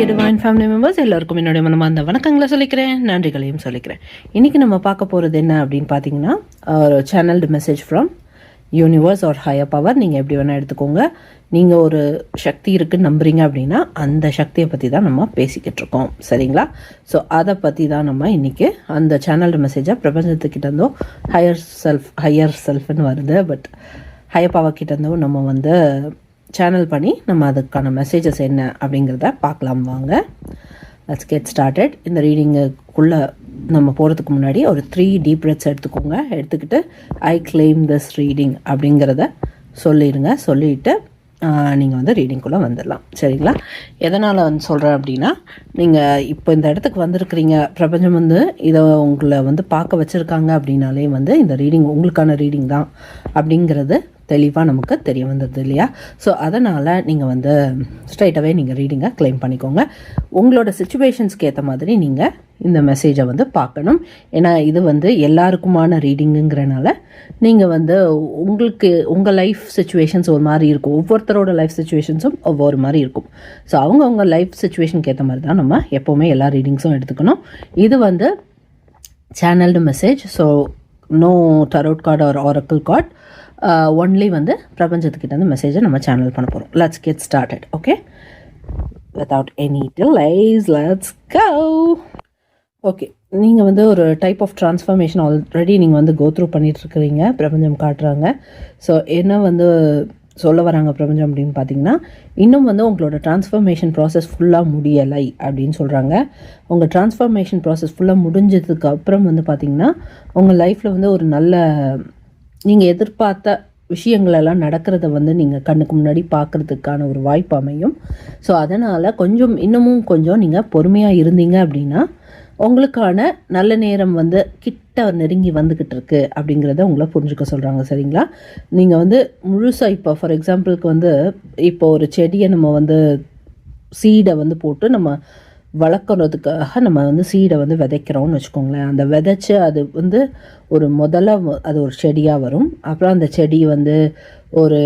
Dear divine family members எல்லாருக்கும் என்னுடைய மனமார்ந்த வணக்கங்களை சொல்லிக்கிறேன், நன்றிகளையும் சொல்லிக்கிறேன். இன்றைக்கி நம்ம பார்க்க போகிறது என்ன அப்படின்னு பார்த்தீங்கன்னா, ஒரு channelled message from universe or higher power. நீங்கள் எப்படி வேணால் எடுத்துக்கோங்க. நீங்கள் ஒரு சக்தி இருக்குன்னு நம்புறீங்க அப்படின்னா அந்த சக்தியை பற்றி தான் நம்ம பேசிக்கிட்டு இருக்கோம், சரிங்களா? ஸோ அதை பற்றி தான் நம்ம இன்றைக்கி அந்த சேனல்டு மெசேஜாக பிரபஞ்சத்துக்கிட்ட இருந்தோ ஹையர் செல்ஃப்னு வருது, பட் ஹையர் பவர் கிட்ட இருந்தோ நம்ம சேனல் பண்ணி நம்ம அதுக்கான மெசேஜஸ் என்ன அப்படிங்கிறத பார்க்கலாம். வாங்க, லெட்ஸ் கெட் ஸ்டார்டட். இந்த ரீடிங்குக்குள்ளே நம்ம போகிறதுக்கு முன்னாடி ஒரு 3 டீப் பிரெத்ஸ் எடுத்துக்கோங்க. எடுத்துக்கிட்டு ஐ கிளைம் திஸ் ரீடிங் அப்படிங்கிறத சொல்லிவிட்டு நீங்கள் ரீடிங்குள்ளே வந்துடலாம், சரிங்களா? எதனால் சொல்கிறேன் அப்படின்னா, நீங்கள் இப்போ இந்த இடத்துக்கு வந்திருக்கிறீங்க, பிரபஞ்சம் இதை உங்களை பார்க்க வச்சுருக்காங்க அப்படின்னாலே இந்த ரீடிங் உங்களுக்கான ரீடிங் தான் அப்படிங்கிறது தெளிவாக நமக்கு தெரிய வந்தது இல்லையா? ஸோ அதனால் நீங்கள் ஸ்ட்ரைட்டாகவே நீங்கள் ரீடிங்கை கிளைம் பண்ணிக்கோங்க. உங்களோட சுச்சுவேஷன்ஸ்க்கு ஏற்ற மாதிரி நீங்கள் இந்த மெசேஜை பார்க்கணும். ஏன்னா இது எல்லாருக்குமான ரீடிங்குங்கிறனால நீங்கள் உங்களுக்கு உங்கள் லைஃப் சுச்சுவேஷன்ஸ் ஒரு மாதிரி இருக்கும், ஒவ்வொருத்தரோட லைஃப் சுச்சுவேஷன்ஸும் ஒவ்வொரு மாதிரி இருக்கும். ஸோ அவங்க லைஃப் சுச்சுவேஷனுக்கு ஏற்ற மாதிரி தான் நம்ம எப்போவுமே எல்லா ரீடிங்ஸும் எடுத்துக்கணும். இது channelled message. So no tarot card or oracle card, only பிரபஞ்சத்துக்கிட்ட மெசேஜை நம்ம சேனல் பண்ண போகிறோம். Let's get started. Okay, without any delays let's go. Okay, நீங்கள் ஒரு டைப் ஆஃப் ட்ரான்ஸ்ஃபர்மேஷன் ஆல்ரெடி நீங்கள் கோ த்ரூ பண்ணிகிட்ருக்கிறீங்க, பிரபஞ்சம் காட்டுறாங்க. ஸோ என்ன சொல்ல வராங்க பிரபஞ்சம் அப்படின்னு பார்த்தீங்கன்னா, இன்னும் உங்களோட ட்ரான்ஸ்ஃபர்மேஷன் ப்ராசஸ் ஃபுல்லாக முடியலை அப்படின்னு சொல்கிறாங்க. உங்கள் ட்ரான்ஸ்ஃபர்மேஷன் ப்ராசஸ் ஃபுல்லாக முடிஞ்சதுக்கு அப்புறம் பார்த்தீங்கன்னா உங்கள் லைஃப்பில் ஒரு நல்ல நீங்கள் எதிர்பார்த்த விஷயங்களெல்லாம் நடக்கிறத நீங்கள் கண்ணுக்கு முன்னாடி பார்க்குறதுக்கான ஒரு வாய்ப்பு அமையும். ஸோ அதனால் இன்னமும் கொஞ்சம் நீங்கள் பொறுமையாக இருந்தீங்க அப்படின்னா உங்களுக்கான நல்ல நேரம் கிட்ட நெருங்கி வந்துக்கிட்டு இருக்கு அப்படிங்கிறத உங்களை புரிஞ்சுக்க சொல்கிறாங்க, சரிங்களா? நீங்கள் முழுசாக இப்போ ஃபார் எக்ஸாம்பிளுக்கு இப்போ ஒரு செடியை நம்ம சீடை போட்டு நம்ம வளர்க்குறதுக்காக நம்ம சீடை விதைக்கிறோம்னு வச்சுக்கோங்களேன். அந்த விதைச்சி அது ஒரு முதல்ல அது ஒரு செடியாக வரும். அப்புறம் அந்த செடி ஒரு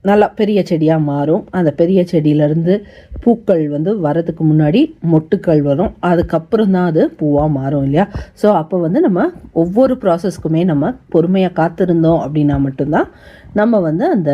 நல்லா பெரிய செடியாக மாறும். அந்த பெரிய செடியிலேருந்து பூக்கள் வரதுக்கு முன்னாடி மொட்டுக்கள் வரும். அதுக்கப்புறம் தான் அது பூவாக மாறும் இல்லையா? ஸோ அப்போ நம்ம ஒவ்வொரு ப்ராசஸ்க்குமே நம்ம பொறுமையாக காத்திருந்தோம் அப்படின்னா மட்டும்தான் நம்ம அந்த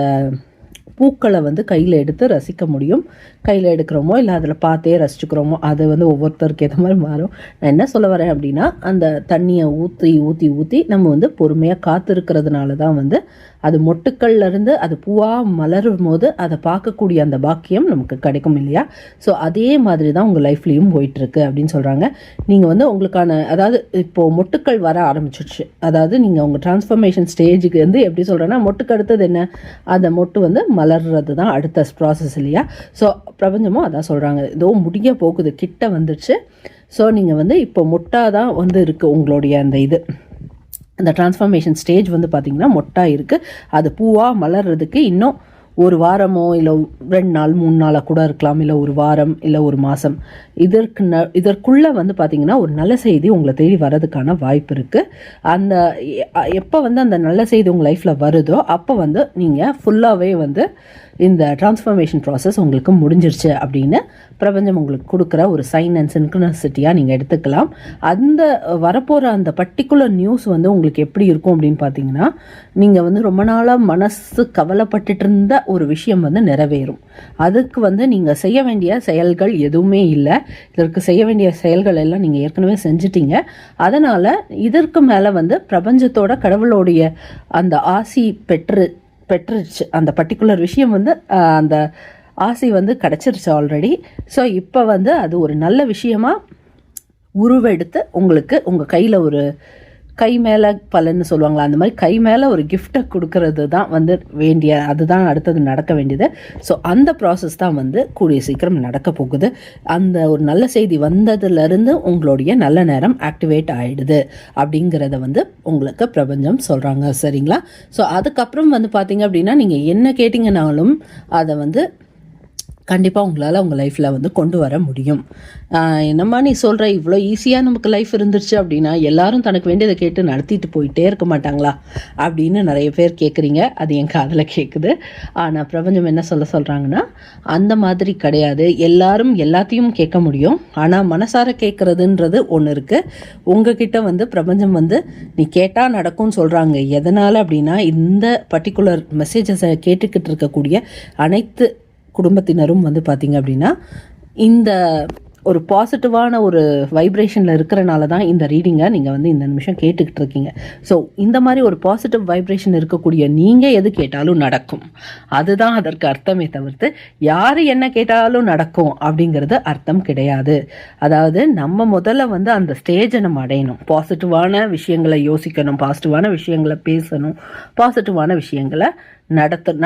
பூக்களை கையில் எடுத்து ரசிக்க முடியும். கையில் எடுக்கிறோமோ இல்லை அதில் பார்த்தே ரசிச்சுக்கிறோமோ அது ஒவ்வொருத்தருக்கு ஏற்ற மாதிரி மாறும். நான் என்ன சொல்ல வரேன் அப்படின்னா, அந்த தண்ணியை ஊற்றி ஊற்றி ஊற்றி நம்ம பொறுமையாக காத்திருக்கிறதுனால தான் அது மொட்டுக்கள்லேருந்து அது பூவாக மலரும் போது அதை பார்க்கக்கூடிய அந்த பாக்கியம் நமக்கு கிடைக்கும் இல்லையா? ஸோ அதே மாதிரி தான் உங்கள் லைஃப்லேயும் போயிட்டுருக்கு அப்படின்னு சொல்கிறாங்க. நீங்கள் உங்களுக்கான அதாவது இப்போது மொட்டுக்கள் வர ஆரம்பிச்சிடுச்சு. அதாவது நீங்கள் உங்கள் டிரான்ஸ்ஃபர்மேஷன் ஸ்டேஜுக்கு எப்படி சொல்கிறேன்னா, மொட்டுக்கு அடுத்தது என்ன, அந்த மொட்டு மலர்றது தான் அடுத்த ப்ராசஸ் இல்லையா? ஸோ பிரபஞ்சமும் அதான் சொல்கிறாங்க, இதோ முடிய போகுது, கிட்ட வந்துடுச்சு. ஸோ நீங்கள் இப்போ மொட்டாக தான் இருக்குது உங்களுடைய அந்த டிரான்ஸ்ஃபர்மேஷன் ஸ்டேஜ் பார்த்தீங்கன்னா மொட்டாக இருக்குது. அது பூவாக மலர்றதுக்கு இன்னும் ஒரு வாரமோ இல்லை 2 நாள் 3 நாளாக கூட இருக்கலாம், இல்லை ஒரு வாரம் இல்லை ஒரு மாதம். இதற்குள்ளே பார்த்திங்கன்னா ஒரு நல்ல செய்தி உங்களை தேடி வர்றதுக்கான வாய்ப்பு இருக்குது. அந்த எப்போ அந்த நல்ல செய்தி உங்கள் லைஃப்பில் வருதோ அப்போ நீங்கள் ஃபுல்லாகவே இந்த டிரான்ஸ்ஃபர்மேஷன் ப்ராசஸ் உங்களுக்கு முடிஞ்சிருச்சு அப்படின்னு பிரபஞ்சம் உங்களுக்கு கொடுக்குற ஒரு சைன் அண்ட் சின்க்ரனிசிட்டியாக நீங்கள் எடுத்துக்கலாம். அந்த வரப்போகிற அந்த பர்டிகுலர் நியூஸ் உங்களுக்கு எப்படி இருக்கும் அப்படின்னு பார்த்தீங்கன்னா, நீங்கள் ரொம்ப நாளாக மனசு கவலைப்பட்டுட்டு இருந்த ஒரு விஷயம் நிறைவேறும். அதுக்கு நீங்கள் செய்ய வேண்டிய செயல்கள் எதுவுமே இல்லை. இதற்கு செய்ய வேண்டிய செயல்கள் எல்லாம் நீங்கள் ஏற்கனவே செஞ்சிட்டீங்க. அதனால் இதற்கு மேலே பிரபஞ்சத்தோட கடவுளோடைய அந்த ஆசி பெற்றுச்சு. அந்த பர்டிகுலர் விஷயம் அந்த ஆசை கிடச்சிருச்சு ஆல்ரெடி. ஸோ இப்போ அது ஒரு நல்ல விஷயமாக உருவெடுத்து உங்களுக்கு உங்கள் கையில் ஒரு கை மேலே பலன்னு சொல்லுவாங்களா, அந்த மாதிரி கை மேலே ஒரு கிஃப்டை கொடுக்கறது தான் வேண்டிய, அதுதான் அடுத்தது நடக்க வேண்டியது. ஸோ அந்த ப்ராசஸ் தான் கூடிய சீக்கிரம் நடக்க போகுது. அந்த ஒரு நல்ல செய்தி வந்ததுலேருந்து உங்களுடைய நல்ல நேரம் ஆக்டிவேட் ஆகிடுது அப்படிங்கிறத உங்களுக்கு பிரபஞ்சம் சொல்கிறாங்க, சரிங்களா? ஸோ அதுக்கப்புறம் பார்த்தீங்க அப்படின்னா, நீங்கள் என்ன கேட்டிங்கனாலும் அதை கண்டிப்பாக உங்களால் உங்கள் லைஃப்பில் வந்து கொண்டு வர முடியும். என்னம்மா நீ சொல்கிற, இவ்வளோ ஈஸியாக நமக்கு லைஃப் இருந்துருச்சு அப்படின்னா எல்லாரும் தனக்கு வேண்டியதை கேட்டு நடத்திட்டு போயிட்டே இருக்க மாட்டாங்களா அப்படின்னு நிறைய பேர் கேட்குறீங்க. அது என் காதில் கேட்குது. ஆனால் பிரபஞ்சம் என்ன சொல்கிறாங்கன்னா, அந்த மாதிரி கிடையாது. எல்லாரும் எல்லாத்தையும் கேட்க முடியும். ஆனால் மனசார கேட்குறதுன்றது ஒன்று இருக்குது. உங்ககிட்ட வந்து பிரபஞ்சம் வந்து நீ கேட்டால் நடக்கும்னு சொல்கிறாங்க. எதனால் அப்படின்னா, இந்த பர்டிகுலர் மெசேஜஸை கேட்டுக்கிட்டு இருக்கக்கூடிய அனைத்து குடும்பத்தினரும் வந்து பார்த்திங்க அப்படின்னா இந்த ஒரு பாசிட்டிவான ஒரு வைப்ரேஷனில் இருக்கிறனால தான் இந்த ரீடிங்கை நீங்கள் வந்து இந்த நிமிஷம் கேட்டுக்கிட்டு இருக்கீங்க. ஸோ இந்த மாதிரி ஒரு பாசிட்டிவ் வைப்ரேஷன் இருக்கக்கூடிய நீங்கள் எது கேட்டாலும் நடக்கும், அதுதான் அதற்கு அர்த்தமே தவிர்த்து யார் என்ன கேட்டாலும் நடக்கும் அப்படிங்கிறது அர்த்தம் கிடையாது. அதாவது நம்ம முதல்ல வந்து அந்த ஸ்டேஜை நம்ம அடையணும். பாசிட்டிவான விஷயங்களை யோசிக்கணும், பாசிட்டிவான விஷயங்களை பேசணும், பாசிட்டிவான விஷயங்களை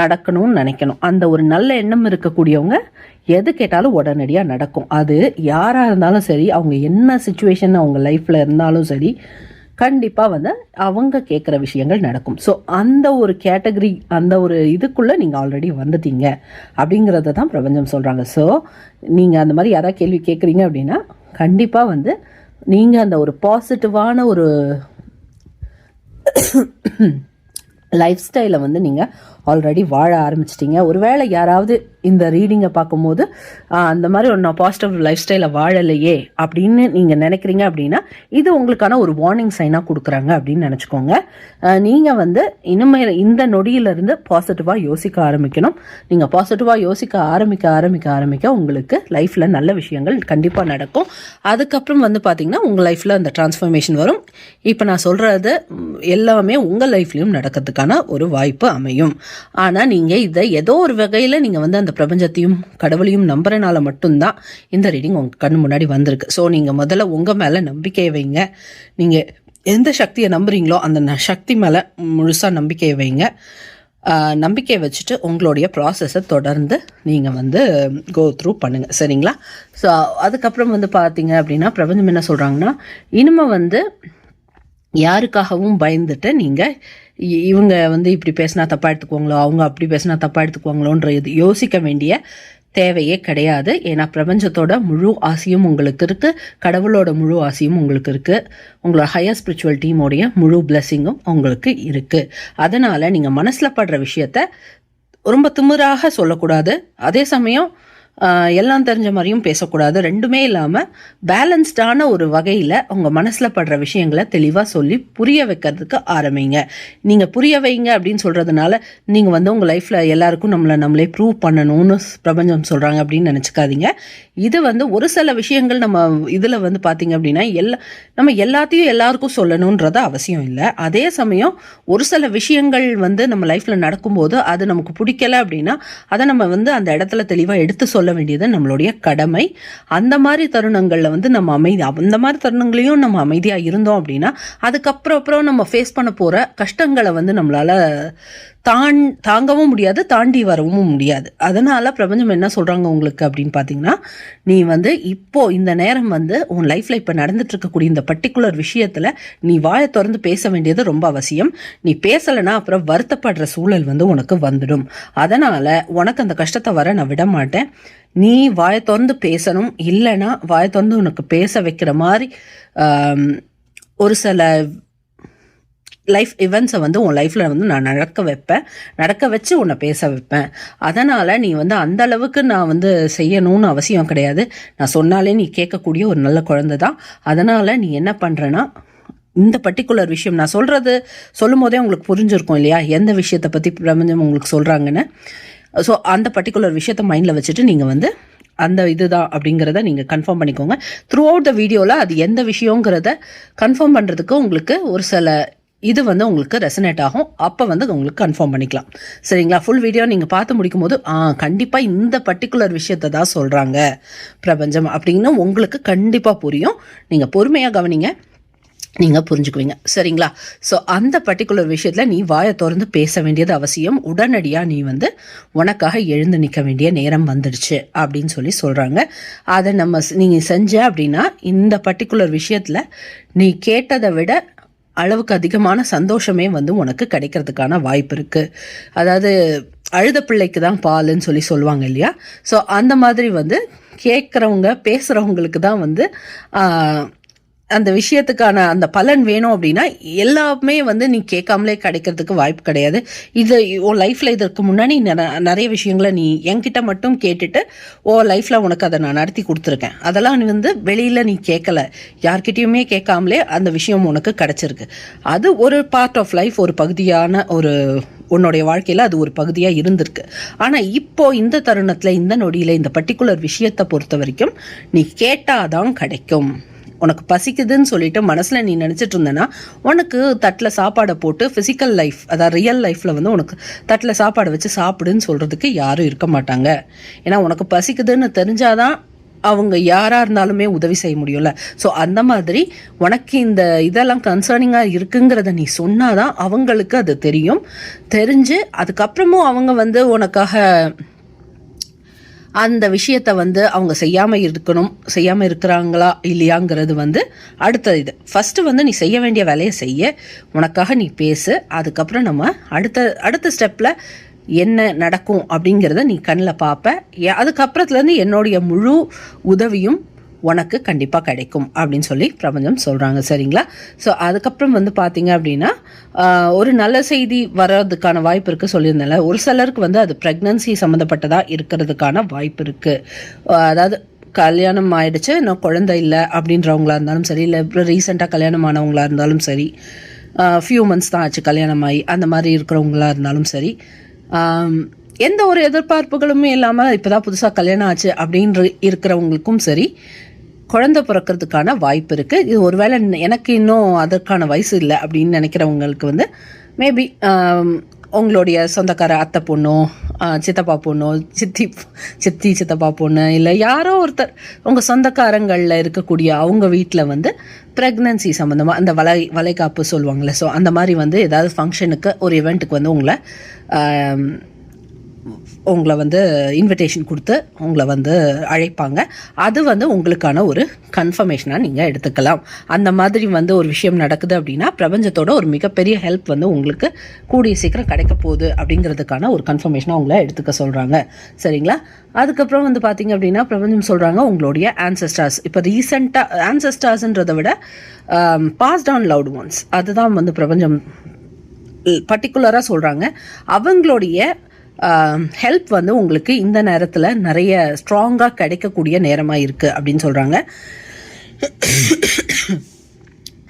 நடக்கணும்னு நினைக்கணும். அந்த ஒரு நல்ல எண்ணம் இருக்கக்கூடியவங்க எது கேட்டாலும் உடனடியாக நடக்கும். அது யாராக இருந்தாலும் சரி, அவங்க என்ன சுச்சுவேஷன் அவங்க லைஃப்பில் இருந்தாலும் சரி, கண்டிப்பாக வந்து அவங்க கேட்குற விஷயங்கள் நடக்கும். ஸோ அந்த ஒரு கேட்டகரி, அந்த ஒரு இதுக்குள்ளே நீங்கள் ஆல்ரெடி வந்துட்டீங்க அப்படிங்கிறத தான் பிரபஞ்சம் சொல்கிறாங்க. ஸோ நீங்கள் அந்த மாதிரி யாராவது கேள்வி கேட்குறீங்க அப்படின்னா கண்டிப்பாக வந்து நீங்கள் அந்த ஒரு பாசிட்டிவான ஒரு லைஃப் ஸ்டைலை வந்து நீங்கள் ஆல்ரெடி வாழ ஆரம்பிச்சிட்டிங்க. ஒருவேளை யாராவது இந்த ரீடிங்கை பார்க்கும்போது அந்த மாதிரி ஒரு நான் பாசிட்டிவ் லைஃப் ஸ்டைலை வாழலையே அப்படின்னு நீங்கள் நினைக்கிறீங்க அப்படின்னா இது உங்களுக்கான ஒரு வார்னிங் சைனாக கொடுக்குறாங்க அப்படின்னு நினச்சிக்கோங்க. நீங்கள் வந்து இனிமேல் இந்த நொடியிலிருந்து பாசிட்டிவாக யோசிக்க ஆரம்பிக்கணும். நீங்கள் பாசிட்டிவாக யோசிக்க ஆரம்பிக்க உங்களுக்கு லைஃப்பில் நல்ல விஷயங்கள் கண்டிப்பாக நடக்கும். அதுக்கப்புறம் வந்து பார்த்திங்கன்னா உங்கள் லைஃப்பில் அந்த டிரான்ஸ்ஃபர்மேஷன் வரும். இப்போ நான் சொல்கிறது எல்லாமே உங்கள் லைஃப்லையும் நடக்கிறதுக்கான ஒரு வாய்ப்பு அமையும். ஆனால் நீங்கள் இதை ஏதோ ஒரு வகையில் நீங்கள் வந்து அந்த பிரபஞ்சத்தையும் கடவுளையும் நம்புறனால மட்டும்தான் இந்த ரீடிங் உங்கள் கண்ணு முன்னாடி வந்திருக்கு. ஸோ நீங்கள் முதல்ல உங்கள் மேலே நம்பிக்கையை வைங்க. நீங்கள் எந்த சக்தியை நம்புறீங்களோ அந்த சக்தி மேலே முழுசாக நம்பிக்கையை வைங்க. நம்பிக்கையை வச்சுட்டு உங்களுடைய ப்ராசஸை தொடர்ந்து நீங்கள் வந்து கோ த்ரூ பண்ணுங்கள், சரிங்களா? ஸோ அதுக்கப்புறம் வந்து பார்த்தீங்க அப்படின்னா பிரபஞ்சம் என்ன சொல்கிறாங்கன்னா, இனிமேல் வந்து யாருக்காகவும் பயந்துட்டு நீங்கள் இவங்க வந்து இப்படி பேசினா தப்பாக எடுத்துக்குவாங்களோ, அவங்க அப்படி பேசினா தப்பாக எடுத்துக்குவாங்களோன்ற இது யோசிக்க வேண்டிய தேவையே கிடையாது. ஏன்னா பிரபஞ்சத்தோட முழு ஆசையும் உங்களுக்கு இருக்குது, கடவுளோட முழு ஆசையும் உங்களுக்கு இருக்குது, உங்களோட ஹையர் ஸ்பிரிச்சுவல் டீமோடைய முழு பிளெஸ்ஸிங்கும் உங்களுக்கு இருக்குது. அதனால் நீங்கள் மனசில் படுற விஷயத்த ரொம்ப திமிராக சொல்லக்கூடாது, அதே சமயம் எல்லாம் தெரிஞ்ச மாதிரியும் பேசக்கூடாது. ரெண்டுமே இல்லாமல் பேலன்ஸ்டான ஒரு வகையில் உங்கள் மனசில் படுற விஷயங்களை தெளிவாக சொல்லி புரிய வைக்கிறதுக்கு ஆரம்பிங்க. நீங்கள் புரிய வைங்க அப்படின்னு சொல்கிறதுனால நீங்கள் வந்து உங்கள் லைஃப்பில் எல்லாருக்கும் நம்மளே ப்ரூவ் பண்ணணும்னு பிரபஞ்சம் சொல்கிறாங்க அப்படின்னு நினச்சிக்காதீங்க. இது வந்து ஒரு சில விஷயங்கள் நம்ம இதில் வந்து பார்த்திங்க அப்படின்னா நம்ம எல்லாத்தையும் எல்லாருக்கும் சொல்லணுன்றது அவசியம் இல்லை. அதே சமயம் ஒரு சில விஷயங்கள் வந்து நம்ம லைஃப்பில் நடக்கும்போது அது நமக்கு பிடிக்கல அப்படின்னா அதை நம்ம வந்து அந்த இடத்துல தெளிவாக எடுத்து சொல்ல வேண்டியது நம்மளுடைய கடமை. அந்த மாதிரி தருணங்களில் வந்து நம்ம அந்த மாதிரி தருணங்களையும் நம்ம அமைதியாக இருந்தோம் அப்படின்னா அதுக்கப்புறம் நம்ம ஃபேஸ் பண்ண போகிற கஷ்டங்களை வந்து நம்மளால் தாங்கவும் முடியாது, தாண்டி வரவும் முடியாது. அதனால் பிரபஞ்சம் என்ன சொல்கிறாங்க உங்களுக்கு அப்படின்னு பார்த்தீங்கன்னா, நீ வந்து இப்போது இந்த நேரம் வந்து உன் லைஃப்பில் இப்போ நடந்துட்டு இருக்கக்கூடிய இந்த பர்டிகுலர் விஷயத்தில் நீ வாயை திறந்து பேச வேண்டியது ரொம்ப அவசியம். நீ பேசலைன்னா அப்புறம் வருத்தப்படுற சூழல் வந்து உனக்கு வந்துடும். அதனால் உனக்கு அந்த கஷ்டத்தை வர நான் விட மாட்டேன். நீ வாயை திறந்து பேசணும். இல்லைன்னா வாயை திறந்து உனக்கு பேச வைக்கிற மாதிரி ஒரு சில லைஃப் இவெண்ட்ஸை வந்து உன் லைஃப்பில் வந்து நான் நடக்க வச்சு உன்னை பேச வைப்பேன். அதனால் நீ வந்து அந்த அளவுக்கு நான் வந்து செய்யணும்னு அவசியம் கிடையாது. நான் சொன்னாலே நீ கேட்கக்கூடிய ஒரு நல்ல குழந்தை தான். அதனால் நீ என்ன பண்ணுறேன்னா, இந்த பர்டிகுலர் விஷயம் நான் சொல்லும் போதே உங்களுக்கு புரிஞ்சிருக்கும் இல்லையா எந்த விஷயத்தை பற்றி பிரபஞ்சம் உங்களுக்கு சொல்கிறாங்கன்னு. ஸோ அந்த பர்டிகுலர் விஷயத்தை மைண்டில் வச்சுட்டு நீங்கள் வந்து அந்த இதுதான் அப்படிங்கிறத நீங்கள் கன்ஃபார்ம் பண்ணிக்கோங்க. த்ரூ அவுட் த வீடியோவில் அது எந்த விஷயங்கிறத கன்ஃபார்ம் பண்ணுறதுக்கு உங்களுக்கு ஒரு சில இது வந்து உங்களுக்கு ரெசனேட் ஆகும். அப்போ வந்து உங்களுக்கு கன்ஃபார்ம் பண்ணிக்கலாம், சரிங்களா? ஃபுல் வீடியோ நீங்கள் பார்த்து முடிக்கும் போது கண்டிப்பாக இந்த பர்டிகுலர் விஷயத்தை தான் சொல்கிறாங்க பிரபஞ்சம் அப்படின்னு உங்களுக்கு கண்டிப்பாக புரியும். நீங்கள் பொறுமையாக கவனிங்க, நீங்கள் புரிஞ்சுக்குவீங்க, சரிங்களா? ஸோ அந்த பர்டிகுலர் விஷயத்தில் நீ வாயை திறந்து பேச வேண்டியது அவசியம். உடனடியாக நீ வந்து உனக்காக எழுந்து நிற்க வேண்டிய நேரம் வந்துடுச்சு அப்படின்னு சொல்கிறாங்க. அதை நீங்கள் செஞ்ச அப்படின்னா இந்த பர்டிகுலர் விஷயத்தில் நீ கேட்டதை விட அளவுக்கு அதிகமான சந்தோஷமே வந்து உனக்கு கிடைக்கிறதுக்கான வாய்ப்பு இருக்குது. அதாவது அழுத பிள்ளைக்கு தான் பாலுன்னு சொல்லுவாங்க இல்லையா? ஸோ அந்த மாதிரி வந்து கேட்குறவங்க பேசுகிறவங்களுக்கு தான் வந்து அந்த விஷயத்துக்கான அந்த பலன் வேணும் அப்படின்னா எல்லாமே வந்து நீ கேட்காமலே கிடைக்கிறதுக்கு வாய்ப்பு கிடையாது. இது உன் லைஃப்பில் இதற்கு முன்னாடி நிறைய விஷயங்களை நீ என்கிட்ட மட்டும் கேட்டுட்டு லைஃப்பில் உனக்கு அதை நான் நடத்தி கொடுத்துருக்கேன். அதெல்லாம் நீ வந்து வெளியில் நீ கேட்கல, யார்கிட்டையுமே கேட்காமலே அந்த விஷயம் உனக்கு கிடச்சிருக்கு. அது ஒரு பார்ட் ஆஃப் லைஃப், ஒரு பகுதியான உன்னுடைய வாழ்க்கையில் அது ஒரு பகுதியாக இருந்திருக்கு. ஆனால் இப்போ இந்த தருணத்தில், இந்த நொடியில், இந்த பர்டிகுலர் விஷயத்தை பொறுத்த வரைக்கும் நீ கேட்டாதான் கிடைக்கும். உனக்கு பசிக்குதுன்னு சொல்லிட்டு மனசில் நீ நினச்சிட்டு இருந்தேன்னா உனக்கு தட்டில் சாப்பாடை போட்டு ஃபிசிக்கல் லைஃப், அதாவது ரியல் லைஃப்பில் வந்து உனக்கு தட்டில் சாப்பாடை வச்சு சாப்பிடுன்னு சொல்கிறதுக்கு யாரும் இருக்க மாட்டாங்க. ஏன்னா உனக்கு பசிக்குதுன்னு தெரிஞ்சாதான் அவங்க யாராக இருந்தாலுமே உதவி செய்ய முடியும்ல. ஸோ அந்த மாதிரி உனக்கு இந்த இதெல்லாம் கன்சர்னிங்காக இருக்குங்கிறத நீ சொன்னாதான் அவங்களுக்கு அது தெரிஞ்சு அதுக்கப்புறமும் அவங்க வந்து உனக்காக அந்த விஷயத்தை வந்து அவங்க செய்யாமல் இருக்கிறாங்களா இல்லையாங்கிறது வந்து அடுத்த இது. ஃபஸ்ட்டு வந்து நீ செய்ய வேண்டிய வேலையை செய்ய, உனக்காக நீ பேசு. அதுக்கப்புறம் நம்ம அடுத்த ஸ்டெப்பில் என்ன நடக்கும் அப்படிங்கிறத நீ கண்ணில் பார்ப்ப. அதுக்கப்புறத்துலேருந்து என்னுடைய முழு உதவியும் உனக்கு கண்டிப்பாக கிடைக்கும் அப்படின்னு சொல்லி பிரபஞ்சம் சொல்கிறாங்க. சரிங்களா? ஸோ அதுக்கப்புறம் வந்து பார்த்தீங்க அப்படின்னா ஒரு நல்ல செய்தி வர்றதுக்கான வாய்ப்பு இருக்குது சொல்லியிருந்தேன்ல. ஒரு சிலருக்கு வந்து அது ப்ரெக்னன்சி சம்மந்தப்பட்டதாக இருக்கிறதுக்கான வாய்ப்பு இருக்குது. அதாவது கல்யாணம் ஆயிடுச்சு, இன்னும் குழந்தை இல்லை அப்படின்றவங்களா இருந்தாலும் சரி, இல்லை ரீசெண்டாக கல்யாணம் ஆனவங்களா இருந்தாலும் சரி, ஃபியூ மந்த்ஸ் தான் ஆச்சு கல்யாணம் ஆகி அந்த மாதிரி இருக்கிறவங்களா இருந்தாலும் சரி, எந்த ஒரு எதிர்பார்ப்புகளுமே இல்லாமல் இப்போ தான் புதுசாக கல்யாணம் ஆச்சு அப்படின்ற இருக்கிறவங்களுக்கும் சரி, குழந்தை பிறக்கிறதுக்கான வாய்ப்பு இருக்குது. இது ஒருவேளை எனக்கு இன்னும் அதற்கான வயசு இல்லை அப்படின்னு நினைக்கிறவங்களுக்கு வந்து மேபி உங்களுடைய சொந்தக்கார அத்தை பொண்ணோ, சித்தப்பா பொண்ணோ, சித்தப்பா பொண்ணு, இல்லை யாரோ ஒருத்தர் உங்கள் சொந்தக்காரங்களில் இருக்கக்கூடிய அவங்க வீட்டில் வந்து ப்ரெக்னன்சி சம்மந்தமாக அந்த வளைகாப்பு சொல்லுவாங்கள்ல, ஸோ அந்த மாதிரி வந்து ஏதாவது ஃபங்க்ஷனுக்கு, ஒரு இவெண்ட்டுக்கு வந்து உங்களை வந்து இன்விடேஷன் கொடுத்து உங்களை வந்து அழைப்பாங்க. அது வந்து உங்களுக்கான ஒரு கன்ஃபர்மேஷனாக நீங்கள் எடுத்துக்கலாம். அந்த மாதிரி வந்து ஒரு விஷயம் நடக்குது அப்படின்னா பிரபஞ்சத்தோட ஒரு மிகப்பெரிய ஹெல்ப் வந்து உங்களுக்கு கூடிய சீக்கிரம் கிடைக்க போகுது அப்படிங்கிறதுக்கான ஒரு கன்ஃபர்மேஷனாக உங்களை எடுத்துக்க சொல்கிறாங்க. சரிங்களா? அதுக்கப்புறம் வந்து பார்த்தீங்க அப்படின்னா பிரபஞ்சம் சொல்கிறாங்க உங்களுடைய ஆன்செஸ்டர்ஸ், இப்போ ரீசெண்டாக ஆன்செஸ்டர்ஸ்ன்றதை விட பாஸ்ட் ஆன் லவ்ட் ஒன்ஸ், அதுதான் வந்து பிரபஞ்சம் பர்டிகுலராக சொல்கிறாங்க. அவங்களுடைய ஹெல்ப் வந்து உங்களுக்கு இந்த நேரத்தில் நிறைய ஸ்ட்ராங்காக கிடைக்கக்கூடிய நேரமாக இருக்குது அப்படின்னு சொல்கிறாங்க.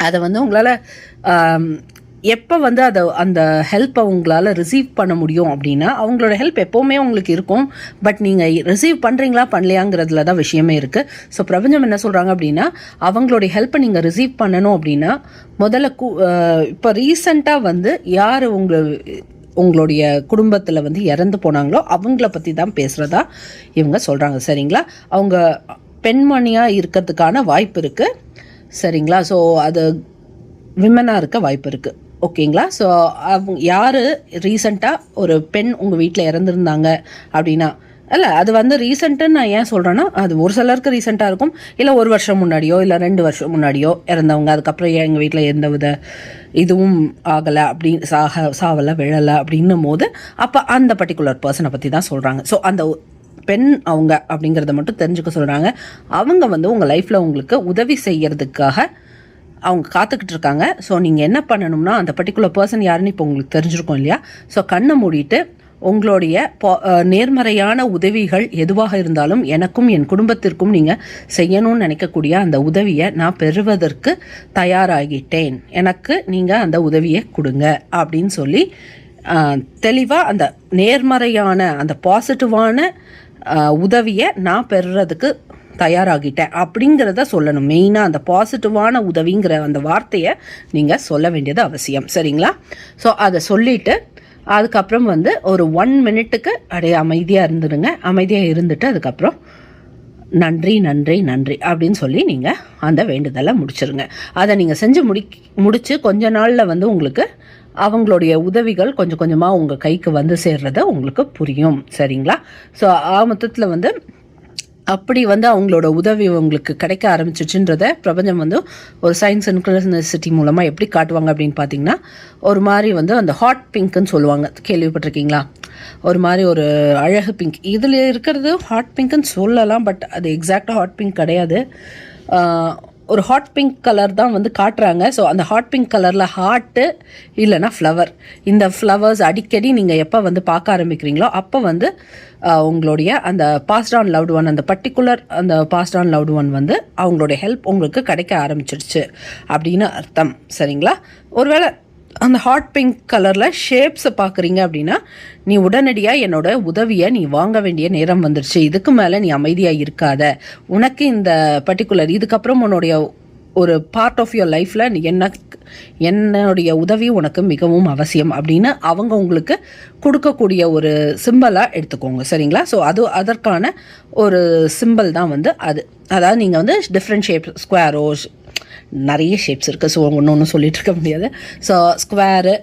அதை வந்து உங்களால் எப்போ வந்து அந்த ஹெல்ப்பை உங்களால் ரிசீவ் பண்ண முடியும் அப்படின்னா, அவங்களோட ஹெல்ப் எப்போவுமே உங்களுக்கு இருக்கும். பட் நீங்கள் ரிசீவ் பண்ணுறீங்களா பண்ணலையாங்கிறதுல தான் விஷயமே இருக்குது. ஸோ பிரபஞ்சம் என்ன சொல்கிறாங்க அப்படின்னா, அவங்களுடைய ஹெல்ப்பை நீங்கள் ரிசீவ் பண்ணணும் அப்படின்னா முதல்ல இப்போ ரீசெண்டாக வந்து யார் உங்களுடைய குடும்பத்தில் வந்து இறந்து போனாங்களோ அவங்கள பற்றி தான் பேசுகிறதா இவங்க சொல்கிறாங்க. சரிங்களா? அவங்க பெண்மணியாக இருக்கிறதுக்கான வாய்ப்பு இருக்குது. சரிங்களா? ஸோ அது விமனாக இருக்க வாய்ப்பு இருக்குது. ஓகேங்களா? ஸோ அவங்க யார் ரீசெண்டாக ஒரு பெண் உங்கள் வீட்டில் இறந்துருந்தாங்க அப்படின்னா, இல்லை அது வந்து ரீசெண்ட்டுன்னு நான் ஏன் சொல்கிறேன்னா, அது ஒரு சிலருக்கு ரீசெண்டாக இருக்கும், இல்லை 1 வருஷம் முன்னாடியோ இல்லை 2 வருஷம் முன்னாடியோ இறந்தவங்க, அதுக்கப்புறம் எங்கள் வீட்டில் எந்த வித இதுவும் ஆகலை அப்படின்னு சாவலை விழலை அப்படின்னும் போது அப்போ அந்த பர்டிகுலர் பர்சனை பற்றி தான் சொல்கிறாங்க. ஸோ அந்த பெண் அவங்க அப்படிங்கிறத மட்டும் தெரிஞ்சுக்க சொல்கிறாங்க. அவங்க வந்து உங்கள் லைஃப்பில் உங்களுக்கு உதவி செய்கிறதுக்காக அவங்க காத்துக்கிட்டு இருக்காங்க. ஸோ நீங்கள் என்ன பண்ணணும்னா, அந்த பர்டிகுலர் பர்சன் யாருன்னு இப்போ உங்களுக்கு தெரிஞ்சிருக்கும் இல்லையா? ஸோ கண்ணை மூடிட்டு உங்களுடைய நேர்மறையான உதவிகள் எதுவாக இருந்தாலும் எனக்கும் என் குடும்பத்திற்கும் நீங்கள் செய்யணும்னு நினைக்கக்கூடிய அந்த உதவியை நான் பெறுவதற்கு தயாராகிட்டேன், எனக்கு நீங்கள் அந்த உதவியை கொடுங்க அப்படின்னு சொல்லி தெளிவாக அந்த நேர்மறையான அந்த பாசிட்டிவான உதவியை நான் பெறுறதுக்கு தயாராகிட்டேன் அப்படிங்கிறத சொல்லணும். மெயினாக அந்த பாசிட்டிவான உதவிங்கிற அந்த வார்த்தையை நீங்கள் சொல்ல வேண்டியது அவசியம். சரிங்களா? ஸோ அதை சொல்லிவிட்டு அதுக்கப்புறம் வந்து ஒரு 1 மினிட்டுக்கு அப்படியே அமைதியாக இருந்துடுங்க. அமைதியாக இருந்துட்டு அதுக்கப்புறம் நன்றி நன்றி நன்றி அப்படின்னு சொல்லி நீங்கள் அந்த வேண்டுதலை முடிச்சிருங்க. அதை நீங்கள் செஞ்சு முடித்து கொஞ்ச நாளில் வந்து உங்களுக்கு அவங்களுடைய உதவிகள் கொஞ்சம் கொஞ்சமாக உங்கள் கைக்கு வந்து சேர்றத உங்களுக்கு புரியும். சரிங்களா? ஸோ மொத்தத்தில் வந்து அப்படி வந்து அவங்களோட உதவி உங்களுக்கு கிடைக்க ஆரம்பிச்சிச்சுன்றத பிரபஞ்சம் வந்து ஒரு சயின்ஸ் சின்க்ரோனிசிட்டி மூலமாக எப்படி காட்டுவாங்க அப்படின்னு பார்த்தீங்கன்னா, ஒரு மாதிரி வந்து அந்த ஹாட் பிங்க்குன்னு சொல்லுவாங்க, கேள்விப்பட்டிருக்கீங்களா? ஒரு மாதிரி ஒரு அழகு பிங்க். இதில் இருக்கிறது ஹாட் பிங்க்குன்னு சொல்லலாம், பட் அது எக்ஸாக்டாக ஹாட் பிங்க் கிடையாது. ஒரு ஹாட் பிங்க் கலர் தான் வந்து காட்டுறாங்க. ஸோ அந்த ஹாட் பிங்க் கலரில் ஹார்ட்டு இல்லைன்னா ஃப்ளவர், இந்த ஃப்ளவர்ஸ் அடிக்கடி நீங்கள் எப்போ வந்து பார்க்க ஆரம்பிக்கிறீங்களோ அப்போ வந்து உங்களுடைய அந்த பாஸ்ட் ஆன் லவ்டு ஒன், அந்த பர்டிகுலர் அந்த பாஸ்ட் ஆன் லவ்டு ஒன் வந்து அவங்களுடைய ஹெல்ப் உங்களுக்கு கிடைக்க ஆரம்பிச்சிருச்சு அப்படின்னு அர்த்தம். சரிங்களா? ஒருவேளை அந்த ஹாட் பிங்க் கலரில் ஷேப்ஸை பார்க்குறீங்க அப்படின்னா, நீ உடனடியாக என்னோட உதவியை நீ வாங்க வேண்டிய நேரம் வந்துடுச்சு, இதுக்கு மேலே நீ அமைதியாக இருக்காத, உனக்கு இந்த பர்டிகுலர் இதுக்கப்புறம் உன்னுடைய ஒரு பார்ட் ஆஃப் யுவர் லைஃப்பில் நீ என்னுடைய உதவி உனக்கு மிகவும் அவசியம் அப்படின்னு அவங்க உங்களுக்கு கொடுக்கக்கூடிய ஒரு சிம்பிளாக எடுத்துக்கோங்க. சரிங்களா? ஸோ அதற்கான ஒரு சிம்பிள் தான் வந்து அது. அதாவது நீங்கள் வந்து டிஃப்ரெண்ட் ஷேப், ஸ்கொயரோ, நிறைய ஷேப்ஸ் இருக்குது. ஸோ ஒன்று சொல்லிட்டு இருக்க முடியாது. So square,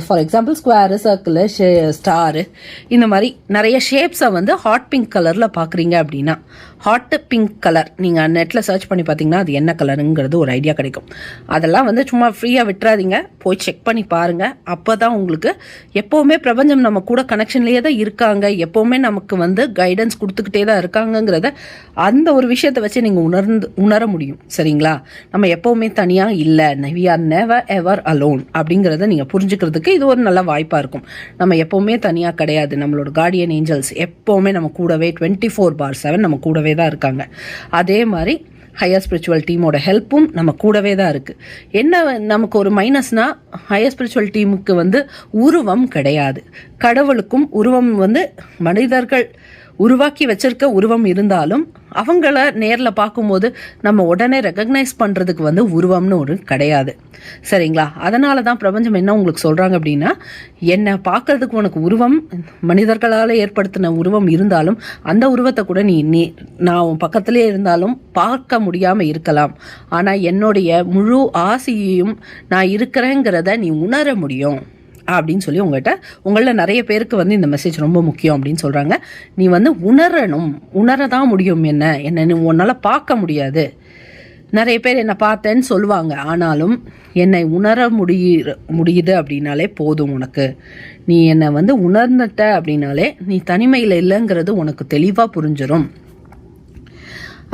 for example square, circle, star, இந்த மாதிரி நிறைய ஷேப்ஸை வந்து ஹாட் பிங்க் கலரில் பார்க்குறீங்க அப்படின்னா, ஹாட் பிங்க் கலர் நீங்கள் நெட்டில் சர்ச் பண்ணி பார்த்தீங்கன்னா அது என்ன கலருங்கிறது ஒரு ஐடியா கிடைக்கும். அதெல்லாம் வந்து சும்மா ஃப்ரீயாக விட்டுறாதீங்க, போய் செக் பண்ணி பாருங்கள். அப்போ தான் உங்களுக்கு எப்போவுமே பிரபஞ்சம் நம்ம கூட கனெக்ஷன்லேயே தான் இருக்காங்க, எப்போவுமே நமக்கு வந்து கைடன்ஸ் கொடுத்துக்கிட்டே தான் இருக்காங்கங்கிறத அந்த ஒரு விஷயத்தை வச்சு நீங்கள் உணர முடியும். சரிங்களா? நம்ம எப்போவுமே தனியாக இல்லை, we are never ever alone அப்படிங்கிறத நீங்கள் புரிஞ்சுக்கிறதுக்கு இது ஒரு நல்ல வாய்ப்பாக இருக்கும். நம்ம எப்போவுமே தனியாக கிடையாது, நம்மளோட கார்டியன் ஏஞ்சல்ஸ் எப்போவுமே நம்ம கூடவே 24/7 நம்ம கூடவே தான் இருக்காங்க. அதே மாதிரி ஹையர் ஸ்பிரிச்சுவல் டீமோட ஹெல்ப்பும் நம்ம கூடவே தான் இருக்குது. என்ன நமக்கு ஒரு மைனஸ்னால், ஹையர் ஸ்பிரிச்சுவல் டீமுக்கு வந்து உருவம் கிடையாது. கடவுளுக்கும் உருவம் வந்து மனிதர்கள் உருவாக்கி வச்சிருக்க உருவம் இருந்தாலும் அவங்கள நேரில் பார்க்கும்போது நம்ம உடனே ரெக்கக்னைஸ் பண்ணுறதுக்கு வந்து உருவம்னு ஒரு கிடையாது. சரிங்களா? அதனால தான் பிரபஞ்சம் என்ன உங்களுக்கு சொல்கிறாங்க அப்படின்னா, என்னை பார்க்கறதுக்கு உனக்கு உருவம், மனிதர்களால் ஏற்படுத்தின உருவம் இருந்தாலும் அந்த உருவத்தை கூட நீ நான் உன் பக்கத்திலே இருந்தாலும் பார்க்க முடியாமல் இருக்கலாம், ஆனால் என்னுடைய முழு ஆசையையும் நான் இருக்கிறேங்கிறத நீ உணர முடியும் அப்படின்னு சொல்லி உங்களில் நிறைய பேருக்கு வந்து இந்த மெசேஜ் ரொம்ப முக்கியம் அப்படின்னு சொல்கிறாங்க. நீ வந்து உணரதான் முடியும். என்ன நீ உன்னால் பார்க்க முடியாது. நிறைய பேர் என்னை பார்த்தேன்னு சொல்லுவாங்க, ஆனாலும் என்னை உணர முடியுது அப்படின்னாலே போதும் உனக்கு. நீ என்னை வந்து உணர்ந்துட்ட அப்படின்னாலே நீ தனிமையில் இல்லைங்கிறது உனக்கு தெளிவாக புரிஞ்சிடும்.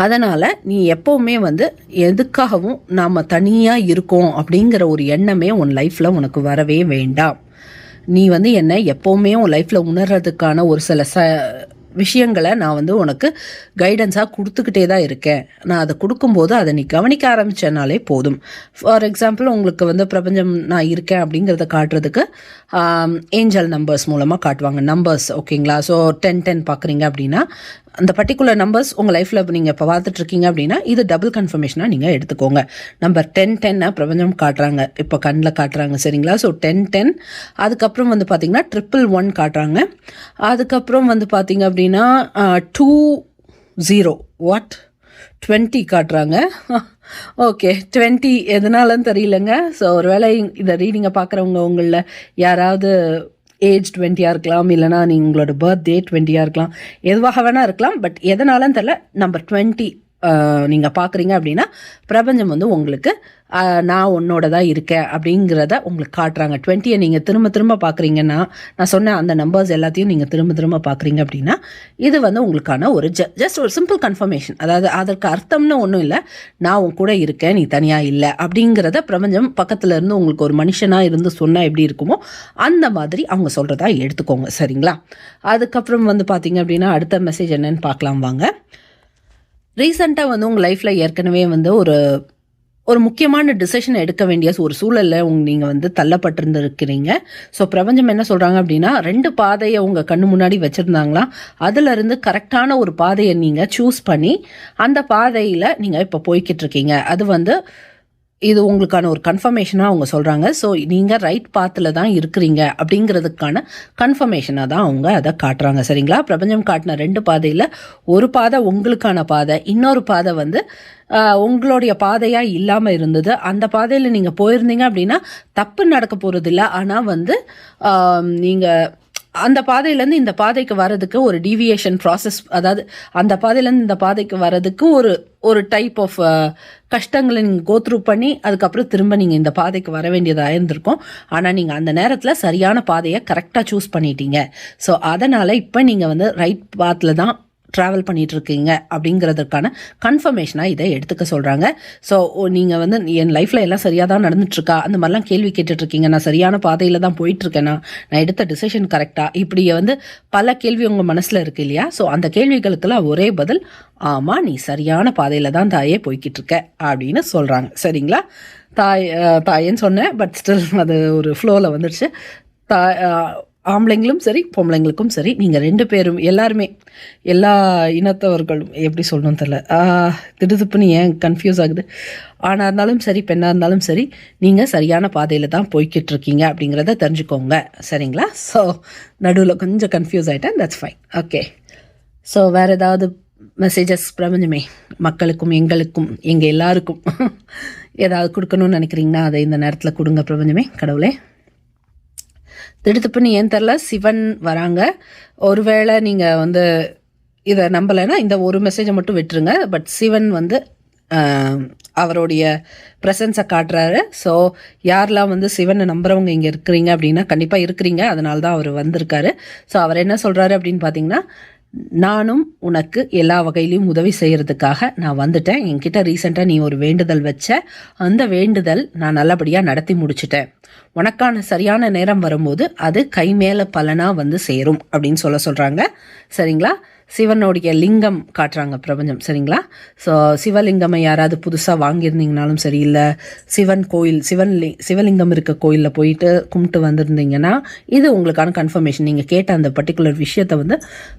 அதனால் நீ எப்போவுமே வந்து எதுக்காகவும் நாம் தனியாக இருக்கோம் அப்படிங்கிற ஒரு எண்ணமே உன் லைஃப்பில் உனக்கு வரவே வேண்டாம். நீ வந்து என்னை எப்போவுமே உன் லைஃப்பில் உணர்றதுக்கான ஒரு சில விஷயங்களை நான் வந்து உனக்கு கைடன்ஸாக கொடுத்துக்கிட்டே தான் இருக்கேன். நான் அதை கொடுக்கும்போது அதை நீ கவனிக்க ஆரம்பித்தனாலே போதும். ஃபார் எக்ஸாம்பிள் உங்களுக்கு வந்து பிரபஞ்சம் நான் இருக்கேன் அப்படிங்கிறத காட்டுறதுக்கு ஏஞ்சல் நம்பர்ஸ் மூலமாக காட்டுவாங்க. நம்பர்ஸ், ஓகேங்களா? ஸோ 10 பார்க்குறீங்க அப்படின்னா அந்த பர்டிகுலர் நம்பர்ஸ் உங்கள் லைஃப்பில் நீங்கள் இப்போ பார்த்துட்ருக்கீங்க அப்படின்னா இது டபுள் கன்ஃபர்மேஷனாக நீங்கள் எடுத்துக்கோங்க. நம்பர் 10 பிரபஞ்சம் காட்டுறாங்க, இப்போ கண்ணில் காட்டுறாங்க. சரிங்களா? ஸோ 10 அதுக்கப்புறம் வந்து பார்த்திங்கன்னா 111 காட்டுறாங்க. அதுக்கப்புறம் வந்து பார்த்திங்க அப்படின்னா 20 20 காட்டுறாங்க. ஓகே, 20 எதனாலன்னு தெரியலங்க. ஸோ ஒருவேளை இந்த ரீடிங்கை பார்க்குறவங்க உங்களில் யாராவது ஏஜ் 20 இருக்கலாம், இல்லைனா நீங்கள் உங்களோட பர்த்டே 20 இருக்கலாம், எதுவாக வேணால் இருக்கலாம். பட் எதனாலன்னு தெரியல, நம்பர் 20 நீங்கள் பார்க்குறீங்க அப்படின்னா பிரபஞ்சம் வந்து உங்களுக்கு நான் உன்னோட தான் இருக்கேன் அப்படிங்கிறத உங்களுக்கு காட்டுறாங்க. 20 நீங்கள் திரும்ப திரும்ப பார்க்குறீங்கன்னா, நான் சொன்ன அந்த நம்பர்ஸ் எல்லாத்தையும் நீங்கள் திரும்ப திரும்ப பார்க்குறீங்க அப்படின்னா இது வந்து உங்களுக்கான ஒரு ஜஸ்ட் ஒரு சிம்பிள் கன்ஃபர்மேஷன். அதாவது அதற்கு அர்த்தம்னு ஒன்றும் இல்லை, நான் உன் கூட இருக்கேன், நீ தனியாக இல்லை அப்படிங்கிறத பிரபஞ்சம் பக்கத்தில் இருந்து உங்களுக்கு ஒரு மனுஷனாக இருந்து சொன்னால் எப்படி இருக்குமோ அந்த மாதிரி அவங்க சொல்கிறதா எடுத்துக்கோங்க. சரிங்களா? அதுக்கப்புறம் வந்து பார்த்தீங்க அப்படின்னா அடுத்த மெசேஜ் என்னன்னு பார்க்கலாம் வாங்க. ரீசெண்டாக வந்து உங்கள் லைஃப்பில் ஏற்கனவே வந்து ஒரு முக்கியமான டிசிஷன் எடுக்க வேண்டிய ஒரு சூழலில் நீங்கள் வந்து தள்ளப்பட்டிருந்துருக்கிறீங்க. ஸோ பிரபஞ்சம் என்ன சொல்கிறாங்க அப்படின்னா 2 பாதையை உங்கள் கண்ணு முன்னாடி வச்சுருந்தாங்களாம், அதிலிருந்து கரெக்டான ஒரு பாதையை நீங்கள் சூஸ் பண்ணி அந்த பாதையில் நீங்கள் இப்போ போய்கிட்டு இருக்கீங்க. அது வந்து இது உங்களுக்கான ஒரு கன்ஃபர்மேஷனாக அவங்க சொல்கிறாங்க. ஸோ நீங்கள் ரைட் பாத்தில் தான் இருக்கிறீங்க அப்படிங்கிறதுக்கான கன்ஃபர்மேஷனாக தான் அவங்க அதை காட்டுறாங்க. சரிங்களா? பிரபஞ்சம் காட்டின 2 பாதையில் ஒரு பாதை உங்களுக்கான பாதை, இன்னொரு பாதை வந்து உங்களுடைய பாதையாக இல்லாமல் இருந்தது. அந்த பாதையில் நீங்கள் போயிருந்தீங்க அப்படின்னா தப்பு நடக்க போகிறது இல்லை, ஆனால் வந்து நீங்கள் அந்த பாதையிலேருந்து இந்த பாதைக்கு வர்றதுக்கு ஒரு டீவியேஷன் ப்ராசஸ், அதாவது அந்த பாதையிலேருந்து இந்த பாதைக்கு வர்றதுக்கு ஒரு ஒரு டைப் ஆஃப் கஷ்டங்களை நீங்கள் கோத்ரூ பண்ணி அதுக்கப்புறம் திரும்ப நீங்கள் இந்த பாதைக்கு வர வேண்டியதாக இருந்திருக்கும். ஆனால் நீங்கள் அந்த நேரத்தில் சரியான பாதையை கரெக்டாக சூஸ் பண்ணிட்டீங்க. ஸோ அதனால் இப்போ நீங்கள் வந்து ரைட் பாத்தில் தான் ட்ராவல் பண்ணிகிட்ருக்கீங்க அப்படிங்கிறதுக்கான கன்ஃபர்மேஷனாக இதை எடுத்துக்க சொல்கிறாங்க. ஸோ நீங்கள் வந்து என் லைஃப்பில் எல்லாம் சரியாக தான் நடந்துட்டுருக்கா, அந்த மாதிரிலாம் கேள்வி கேட்டுட்ருக்கீங்க. நான் சரியான பாதையில் தான் போயிட்டுருக்கேனா, நான் எடுத்த டிசிஷன் கரெக்டாக, இப்படி வந்து பல கேள்வி உங்கள் மனசில் இருக்கு இல்லையா? ஸோ அந்த கேள்விகளுக்கெல்லாம் ஒரே பதில், ஆமாம் நீ சரியான பாதையில் தான் தாயே போய்கிட்டு இருக்க அப்படின்னு சொல்கிறாங்க. சரிங்களா? தாயேன்னு சொன்னேன், பட் ஸ்டில் அது ஒரு ஃப்ளோவில் வந்துடுச்சு. ஆம்பளைங்களும் சரி பொம்பளைங்களுக்கும் சரி, நீங்கள் 2 பேரும் எல்லாருமே, எல்லா இனத்தவர்களும், எப்படி சொல்லணும்னு தெரில, திடுதுப்புன்னு ஏன் கன்ஃபியூஸ் ஆகுது, ஆணாக இருந்தாலும் சரி பெண்ணாக இருந்தாலும் சரி, நீங்கள் சரியான பாதையில் தான் போய்கிட்டு இருக்கீங்க அப்படிங்கிறத தெரிஞ்சுக்கோங்க. சரிங்களா? ஸோ நடுவில் கொஞ்சம் கன்ஃபியூஸ் ஆகிட்டேன், தட்ஸ் ஃபைன். ஓகே. ஸோ வேறு ஏதாவது மெசேஜஸ் பிரபஞ்சமே மக்களுக்கும் எங்களுக்கும் எங்கள் எல்லாருக்கும் ஏதாவது கொடுக்கணும்னு நினைக்கிறீங்கன்னா அதை இந்த நேரத்தில் கொடுங்க பிரபஞ்சமே. கடவுளே, திடுத்துப்புன்னு ஏன் தெரில சிவன் வராங்க. ஒருவேளை நீங்கள் வந்து இதை நம்பலைன்னா இந்த ஒரு மெசேஜை மட்டும் விட்டுருங்க. பட் சிவன் வந்து அவருடைய ப்ரெசன்ஸை காட்டுறாரு. ஸோ யாரெல்லாம் வந்து சிவனை நம்புறவங்க இங்கே இருக்கிறீங்க அப்படின்னா கண்டிப்பாக இருக்கிறீங்க, அதனால தான் அவர் வந்திருக்காரு. ஸோ அவர் என்ன சொல்கிறாரு அப்படின்னு பார்த்தீங்கன்னா, நானும் உனக்கு எல்லா வகையிலையும் உதவி செய்கிறதுக்காக நான் வந்துட்டேன். என்கிட்ட ரீசெண்டாக நீ ஒரு வேண்டுதல் வச்ச, அந்த வேண்டுதல் நான் நல்லபடியாக நடத்தி முடிச்சிட்டேன். உனக்கான சரியான நேரம் வரும்போது அது கை மேலே பலனாக வந்து சேரும் அப்படின்னு சொல்கிறாங்க. சரிங்களா? சிவனுடைய லிங்கம் காட்டுறாங்க பிரபஞ்சம். சரிங்களா? ஸோ சிவலிங்கமை யாராவது புதுசாக வாங்கியிருந்தீங்கனாலும் சரி, இல்லை சிவன் கோயில் சிவலிங்கம் இருக்க கோயிலில் போயிட்டு கும்பிட்டு வந்திருந்தீங்கன்னா இது உங்களுக்கான கன்ஃபர்மேஷன். நீங்கள் கேட்ட அந்த பர்டிகுலர் விஷயத்தை வந்து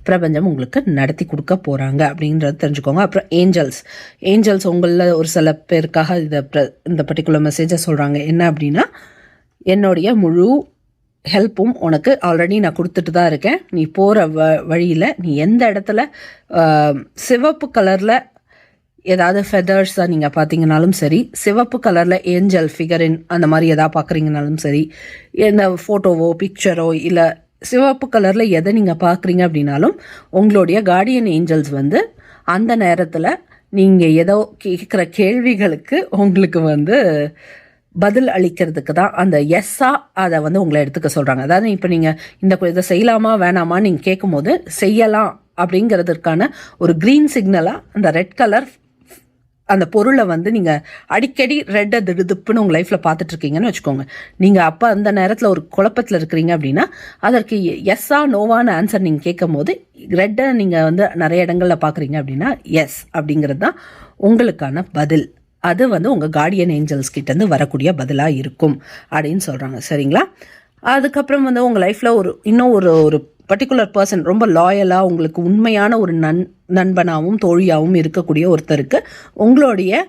பிரபஞ்சம் உங்களுக்கு நடத்தி கொடுக்க போகிறாங்க அப்படின்றது தெரிஞ்சுக்கோங்க. அப்புறம் ஏஞ்சல்ஸ் உங்களில் ஒரு சில பேருக்காக இந்த பர்டிகுலர் மெசேஜை சொல்கிறாங்க. என்ன அப்படின்னா, என்னுடைய முழு ஹெல்ப்பும் உனக்கு ஆல்ரெடி நான் கொடுத்துட்டு தான் இருக்கேன். நீ போகிற வழியில் நீ எந்த இடத்துல சிவப்பு கலரில் ஏதாவது ஃபெதர்ஸாக நீங்கள் பார்த்தீங்கனாலும் சரி, சிவப்பு கலரில் ஏஞ்சல் ஃபிகரின் அந்த மாதிரி எதாவது பார்க்குறீங்கனாலும் சரி, எந்த ஃபோட்டோவோ பிக்சரோ இல்லை சிவப்பு கலரில் எதை நீங்கள் பார்க்குறீங்க அப்படின்னாலும் உங்களுடைய கார்டியன் ஏஞ்சல்ஸ் வந்து அந்த நேரத்தில் நீங்கள் ஏதோ கேட்குற கேள்விகளுக்கு உங்களுக்கு வந்து பதில் அளிக்கிறதுக்கு தான் அந்த எஸ்ஸா அதை வந்து உங்களை எடுத்துக்க சொல்கிறாங்க. அதாவது இப்போ நீங்கள் இதை செய்யலாமா வேணாமா நீங்கள் கேட்கும் போது செய்யலாம் அப்படிங்கிறதுக்கான ஒரு க்ரீன் சிக்னலாக அந்த ரெட் கலர் அந்த பொருளை வந்து நீங்கள் அடிக்கடி ரெட்டை திடுதுப்புன்னு உங்கள் லைஃப்பில் பார்த்துட்ருக்கீங்கன்னு வச்சுக்கோங்க. நீங்கள் அப்போ அந்த நேரத்தில் ஒரு குழப்பத்தில் இருக்கிறீங்க அப்படின்னா அதற்கு எஸ்ஸா நோவான ஆன்சர் நீங்கள் கேட்கும் போது ரெட்டை நீங்கள் வந்து நிறைய இடங்களில் பார்க்குறீங்க அப்படின்னா எஸ் அப்படிங்கிறது தான் உங்களுக்கான பதில். அது வந்து உங்கள் கார்டியன் ஏஞ்சல்ஸ் கிட்டேருந்து வரக்கூடிய பதிலாக இருக்கும் அப்படின்னு சொல்கிறாங்க. சரிங்களா? அதுக்கப்புறம் வந்து உங்கள் லைஃப்பில் இன்னும் ஒரு பர்டிகுலர் பர்சன் ரொம்ப லாயலாக உங்களுக்கு உண்மையான ஒரு நண்பனாகவும் தோழியாகவும் இருக்கக்கூடிய ஒருத்தருக்கு உங்களுடைய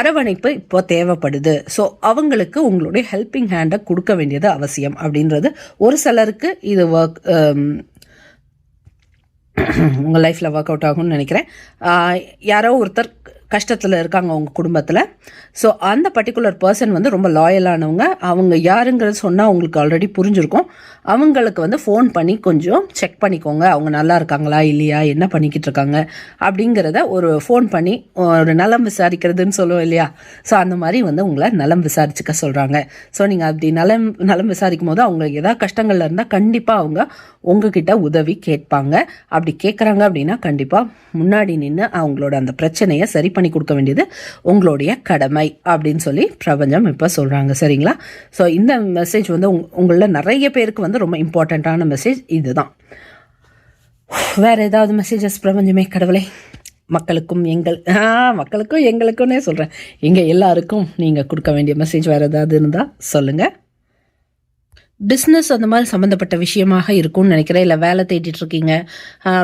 அரவணைப்பு இப்போ தேவைப்படுது. ஸோ அவங்களுக்கு உங்களுடைய ஹெல்பிங் ஹேண்டை கொடுக்க வேண்டியது அவசியம் அப்படின்றது ஒரு சிலருக்கு இது உங்கள் லைஃப்பில் ஒர்க் அவுட் ஆகும்னு நினைக்கிறேன். யாரோ ஒருத்தர் கஷ்டத்தில் இருக்காங்க உங்கள் குடும்பத்தில். ஸோ அந்த பர்டிகுலர் பர்சன் வந்து ரொம்ப லாயலானவங்க. அவங்க யாருங்கிறது சொன்னால் உங்களுக்கு ஆல்ரெடி புரிஞ்சிருக்கும். அவங்களுக்கு வந்து ஃபோன் பண்ணி கொஞ்சம் செக் பண்ணிக்கோங்க, அவங்க நல்லா இருக்காங்களா இல்லையா, என்ன பண்ணிக்கிட்டு இருக்காங்க அப்படிங்கிறத ஒரு ஃபோன் பண்ணி ஒரு நலம் விசாரிக்கிறதுன்னு சொல்லுவோம் இல்லையா? ஸோ அந்த மாதிரி வந்து உங்களை நலம் விசாரிச்சுக்க சொல்கிறாங்க. ஸோ நீங்கள் அப்படி நலம் விசாரிக்கும் போது அவங்க ஏதாவது கஷ்டங்கள்ல இருந்தால் கண்டிப்பாக அவங்க உங்ககிட்ட உதவி கேட்பாங்க. அப்படி கேட்குறாங்க அப்படின்னா கண்டிப்பாக முன்னாடி நின்று அவங்களோட அந்த பிரச்சனையை சரி பண்ணி கொடுக்க வேண்டியது உங்களுடைய கடமை அப்படின்னு சொல்லி பிரபஞ்சம் இப்போ சொல்கிறாங்க. சரிங்களா? ஸோ இந்த மெசேஜ் வந்து உங்களில் நிறைய பேருக்கு வந்து ரொம்ப இம்பார்ட்டண்ட்டான மெசேஜ் இதுதான். வேறு ஏதாவது மெசேஜஸ் பிரபஞ்சமே கடவுளே மக்களுக்கும் எங்களுக்கும்னே சொல்கிறேன், எங்கள் எல்லாருக்கும் நீங்கள் கொடுக்க வேண்டிய மெசேஜ் வேறு ஏதாவது இருந்தால் சொல்லுங்கள். பிஸ்னஸ் அந்த மாதிரி சம்மந்தப்பட்ட விஷயமாக இருக்கும்னு நினைக்கிறேன். இல்லை வேலை தேடிட்டுருக்கீங்க,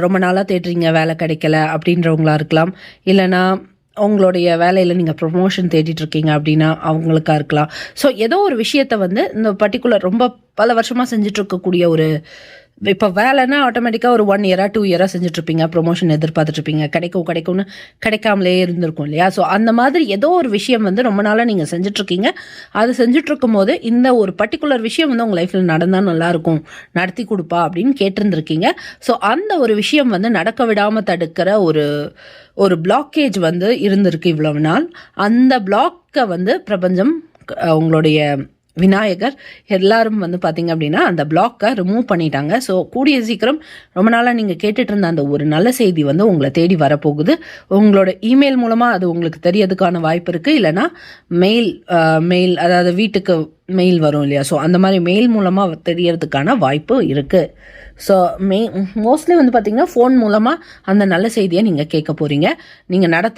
ரொம்ப நாளாக தேடுறீங்க, வேலை கிடைக்கல அப்படின்றவங்களா இருக்கலாம். இல்லைனா உங்களுடைய வேலையில் நீங்கள் ப்ரொமோஷன் தேடிட்டுருக்கீங்க அப்படின்னா அவங்களுக்கா இருக்கலாம். ஸோ ஏதோ ஒரு விஷயத்தை வந்து இந்த பர்டிகுலர் ரொம்ப பல வருஷமாக செஞ்சிட்ருக்கக்கூடிய ஒரு இப்போ வேலைன்னா ஆட்டோமேட்டிக்காக ஒரு 1 இயராக 2 இயராக செஞ்சுட்ருப்பீங்க, ப்ரொமோஷன் எதிர்பார்த்துட்ருப்பீங்க, கிடைக்கும்னு கிடைக்காமலே இருந்திருக்கும் இல்லையா? ஸோ அந்த மாதிரி ஏதோ ஒரு விஷயம் வந்து ரொம்ப நாளாக நீங்கள் செஞ்சிட்ருக்கீங்க. அது செஞ்சிட்ருக்கும் போது இந்த ஒரு பர்டிகுலர் விஷயம் வந்து உங்கள் லைஃப்பில் நடந்தால் நல்லாயிருக்கும், நடத்தி கொடுப்பா அப்படின்னு கேட்டிருந்துருக்கீங்க. ஸோ அந்த ஒரு விஷயம் வந்து நடக்க விடாமல் தடுக்கிற ஒரு பிளாக்கேஜ் வந்து இருந்திருக்கு இவ்வளவு நாள். அந்த பிளாக்கை வந்து பிரபஞ்சம், உங்களுடைய விநாயகர் எல்லாரும் வந்து பார்த்தீங்க அப்படின்னா அந்த பிளாக்கை ரிமூவ் பண்ணிட்டாங்க. ஸோ கூடிய சீக்கிரம் ரொம்ப நாளாக நீங்கள் கேட்டுட்டு இருந்த அந்த ஒரு நல்ல செய்தி வந்து உங்களை தேடி வரப்போகுது. உங்களோட இமெயில் மூலமாக அது உங்களுக்கு தெரியறதுக்கான வாய்ப்பு இருக்குது. இல்லைனா மெயில் அதாவது வீட்டுக்கு மெயில் வரும் இல்லையா? ஸோ அந்த மாதிரி மெயில் மூலமாக தெரியறதுக்கான வாய்ப்பு இருக்குது. ஸோ மோஸ்ட்லி வந்து பார்த்திங்கன்னா ஃபோன் மூலமாக அந்த நல்ல செய்தியை நீங்கள் கேட்க போகிறீங்க. நீங்கள்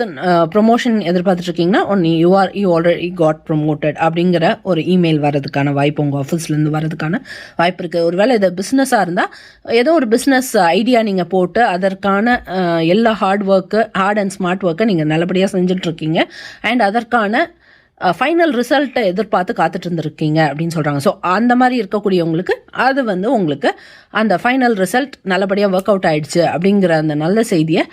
ப்ரொமோஷன் எதிர்பார்த்துட்ருக்கீங்கன்னா யூ ஆல்ரெடி காட் ப்ரொமோட்டட் அப்படிங்கிற ஒரு இமெயில் வரதுக்கான வாய்ப்பு உங்கள் ஆஃபீஸ்லேருந்து வரதுக்கான வாய்ப்பு இருக்குது. ஒருவேளை இது பிஸ்னஸாக இருந்தால் ஏதோ ஒரு பிஸ்னஸ் ஐடியா நீங்கள் போட்டு அதற்கான எல்லா ஹார்ட் அண்ட் ஸ்மார்ட் ஒர்க்கை நீங்கள் நல்லபடியாக செஞ்சுட்ருக்கீங்க. அண்ட் அதற்கான ஃபைனல் ரிசல்ட்டை எதிர்பார்த்து காத்துட்டு இருந்திருக்கீங்க அப்படின்னு சொல்கிறாங்க. ஸோ அந்த மாதிரி இருக்கக்கூடியவங்களுக்கு அது வந்து உங்களுக்கு அந்த ஃபைனல் ரிசல்ட் நல்லபடியாக ஒர்க் அவுட் ஆகிடுச்சு அப்படிங்கிற அந்த நல்ல செய்தியை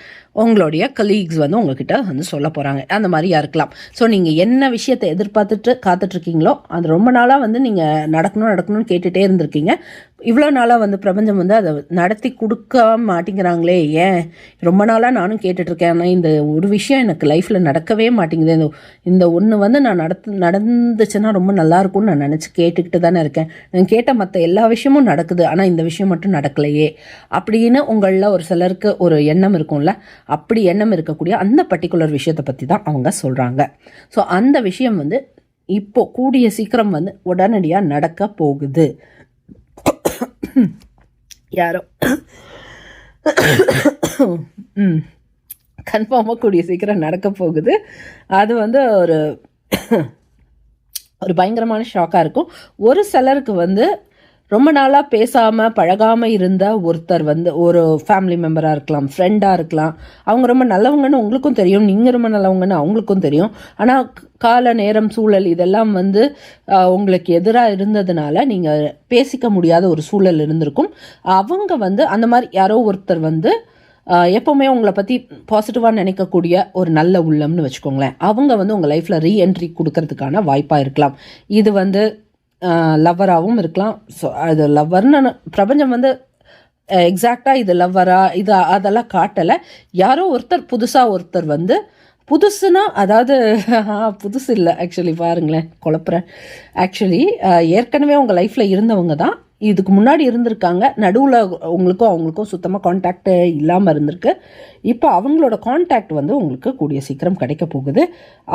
உங்களுடைய கலீக்ஸ் வந்து உங்ககிட்ட வந்து சொல்ல போகிறாங்க. அந்த மாதிரியா இருக்கலாம். ஸோ நீங்கள் என்ன விஷயத்தை எதிர்பார்த்துட்டு காத்துட்ருக்கீங்களோ அது ரொம்ப நாளாக வந்து நீங்கள் நடக்கணும்னு கேட்டுகிட்டே இருந்திருக்கீங்க. இவ்வளோ நாளாக வந்து பிரபஞ்சம் வந்து அதை நடத்தி கொடுக்க மாட்டேங்கிறாங்களே, ஏன் ரொம்ப நாளாக நானும் கேட்டுட்ருக்கேன், ஆனால் இந்த ஒரு விஷயம் எனக்கு லைஃப்பில் நடக்கவே மாட்டேங்குது, இந்த ஒன்று வந்து நான் நடந்துச்சுன்னா ரொம்ப நல்லாயிருக்கும்னு நான் நினச்சி கேட்டுக்கிட்டு தானே இருக்கேன், நான் கேட்ட மற்ற எல்லா விஷயமும் நடக்குது, ஆனால் இந்த விஷயம் மட்டும் நடக்கலையே அப்படின்னு உங்களில் ஒரு சிலருக்கு ஒரு எண்ணம் இருக்கும்ல. அப்படி எண்ணம் இருக்கக்கூடிய அந்த பர்டிகுலர் விஷயத்தை பற்றி தான் அவங்க சொல்கிறாங்க. ஸோ அந்த விஷயம் வந்து இப்போ கூடிய சீக்கிரம் வந்து உடனடியாக நடக்க போகுது. யாரோ கன்ஃபார்மாக கூடிய சீக்கிரம் நடக்க போகுது. அது வந்து ஒரு பயங்கரமான ஷாக்காக இருக்கும். ஒரு சிலருக்கு வந்து ரொம்ப நாளாக பேசாமல் பழகாமல் இருந்த ஒருத்தர் வந்து ஒரு ஃபேமிலி மெம்பராக இருக்கலாம், ஃப்ரெண்டாக இருக்கலாம், அவங்க ரொம்ப நல்லவங்கன்னு உங்களுக்கும் தெரியும், நீங்கள் ரொம்ப நல்லவங்கன்னு அவங்களுக்கும் தெரியும். ஆனால் கால நேரம் சூழல் இதெல்லாம் வந்து உங்களுக்கு எதிராக இருந்ததுனால நீங்கள் பேசிக்க முடியாத ஒரு சூழல் இருந்திருக்கும். அவங்க வந்து அந்த மாதிரி யாரோ ஒருத்தர் வந்து எப்போவுமே உங்களை பற்றி பாசிட்டிவாக நினைக்கக்கூடிய ஒரு நல்ல உள்ளம்னு வச்சுக்கோங்களேன், அவங்க வந்து உங்கள் லைஃப்பில் ரீஎன்ட்ரி கொடுக்கறதுக்கான வாய்ப்பாக இருக்கலாம். இது வந்து லவ்வராகவும் இருக்கலாம். ஸோ அது லவ்வர்னு பிரபஞ்சம் வந்து எக்ஸாக்டாக இது லவ்வரா இது அதெல்லாம் காட்டலை. யாரோ புதுசாக ஒருத்தர் வந்து புதுசுனா அதாவது புதுசு இல்லை ஆக்சுவலி, பாருங்களேன் குழப்புறேன். ஆக்சுவலி ஏற்கனவே உங்கள் லைஃப்பில் இருந்தவங்க தான், இதுக்கு முன்னாடி இருந்திருக்காங்க. நடுவில் அவங்களுக்கும் சுத்தமாக கான்டாக்ட் இல்லாமல் இருந்திருக்கு. இப்போ அவங்களோட கான்டாக்ட் வந்து உங்களுக்கு கூடிய சீக்கிரம் கிடைக்க போகுது.